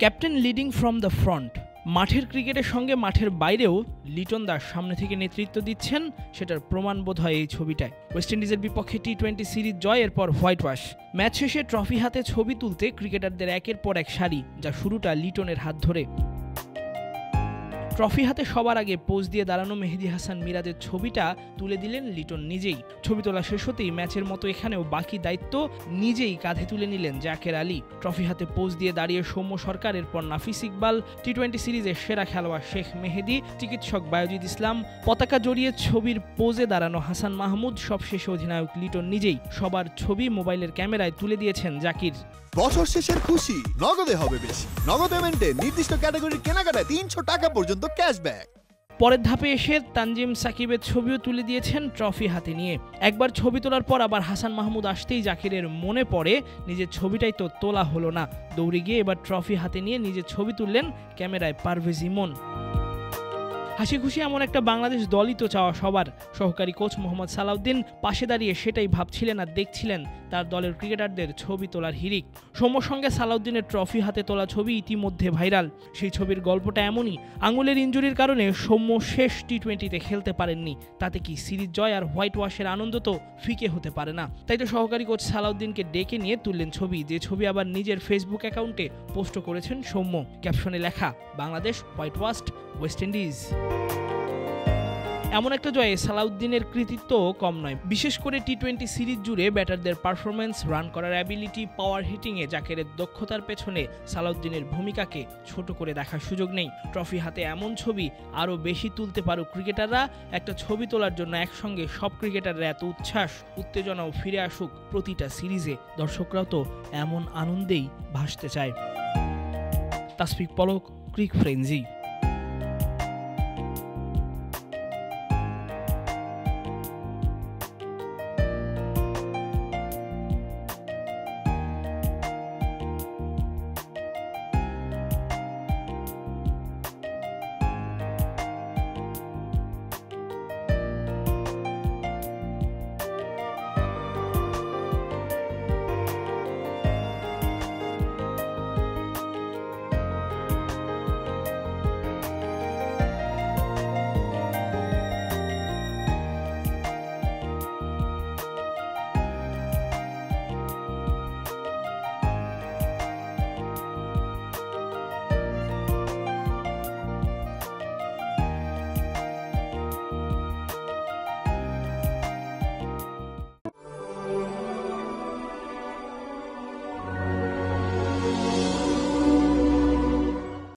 Captain leading from the front. মাঠের ক্রিকেটের সঙ্গে মাঠের বাইরেও লিটন দাস সামনে থেকে নেতৃত্ব দিচ্ছেন, সেটার প্রমাণ বোধ হয় এই ছবিটায়। ওয়েস্ট ইন্ডিজের বিপক্ষে টি-20 সিরিজ জয়ের পর হোয়াইট ওয়াশ। ম্যাচ শেষে ট্রফি হাতে ছবি তুলতে ক্রিকেটারদের একের পর এক সারি, যা শুরুটা লিটনের হাত ধরে। ট্রফি হাতে সবার আগে পোজ দিয়ে দাঁড়ানো মেহেদী হাসান মিরাজের ছবিটা তুলে দিলেন লিটন নিজেই। ছবি তোলা শেষ হতেই ম্যাচের মতো এখানেও বাকি দায়িত্ব নিজেই কাঁধে তুলে নিলেন জাকের আলী। ট্রফি হাতে পোজ দিয়ে দাঁড়িয়ে সৌম্য সরকার, এরপর নাফিস ইকবাল, টি-20 সিরিজের সেরা খেলোয়াড় শেখ মেহেদী, চিকিৎসক বায়োজিদ ইসলাম, পতাকা জড়িয়ে ছবির পোজে দাঁড়ানো হাসান মাহমুদ, সবশেষে অধিনায়ক লিটন নিজেই। সবার ছবি মোবাইলের ক্যামেরায় তুলে দিয়েছেন জাকির। বছর শেষের খুশি নগদে হবে বেশি। নগদ পেমেন্টে নির্দিষ্ট ক্যাটাগরির কেনাকাটায় 300 টাকা পর্যন্ত ক্যাশব্যাক। পরের ধাপে এসে তানজিম সাকিবের ছবিও তুলে দিয়েছেন ট্রফি হাতে নিয়ে। একবার ছবি তোলার পর আবার হাসান মাহমুদ আসতেই জাকিরের মনে পড়ে, নিজের ছবিটাই তো তোলা হলো না। দৌড়ে গিয়ে এবার ট্রফি হাতে নিয়ে নিজের ছবি তুললেন ক্যামেরায় পারভেজ ইমন। হাসি খুশি এমন একটা বাংলাদেশ দলই তো চাওয়া সবার। সহকারী কোচ মোহাম্মদ সালাউদ্দিন পাশে দাঁড়িয়ে সেটাই ভাবছিলেন আর দেখছিলেন তার দলের ক্রিকেটারদের ছবি তোলার হিড়িক। সৌম্যর সঙ্গে সালাউদ্দিনের ট্রফি হাতে তোলা ছবি ইতিমধ্যে ভাইরাল। সেই ছবির গল্পটা এমনই, আঙুলের ইনজুরির কারণে সৌম্য শেষ টি-20তে খেলতে পারেননি। তাতে কি সিরিজ জয় আর হোয়াইট ওয়াশের আনন্দ তো ফিকে হতে পারে না। তাই তো সহকারী কোচ সালাউদ্দিনকে ডেকে নিয়ে তুললেন ছবি, যে ছবি আবার নিজের ফেসবুক অ্যাকাউন্টে পোস্ট করেছেন সৌম্য। ক্যাপশনে লেখা, Bangladesh white washed West Indies. এমন একটা জয়ে সালাউদ্দিনের কৃতিত্ব কম নয়। বিশেষ করে টি-20 সিরিজ জুড়ে ব্যাটারদের পারফরমেন্স, রান করার অ্যাবিলিটি, পাওয়ার হিটিংয়ে জাকেরের দক্ষতার পেছনে সালাউদ্দিনের ভূমিকাকে ছোট করে দেখার সুযোগ নেই। ট্রফি হাতে এমন ছবি আরও বেশি তুলতে পারুক ক্রিকেটাররা। একটা ছবি তোলার জন্য একসঙ্গে সব ক্রিকেটাররা এত উচ্ছ্বাস উত্তেজনাও ফিরে আসুক প্রতিটা সিরিজে। দর্শকরাও তো এমন আনন্দেই ভাসতে চায়। তাসফিক পলক, ক্রিক ফ্রেঞ্জি।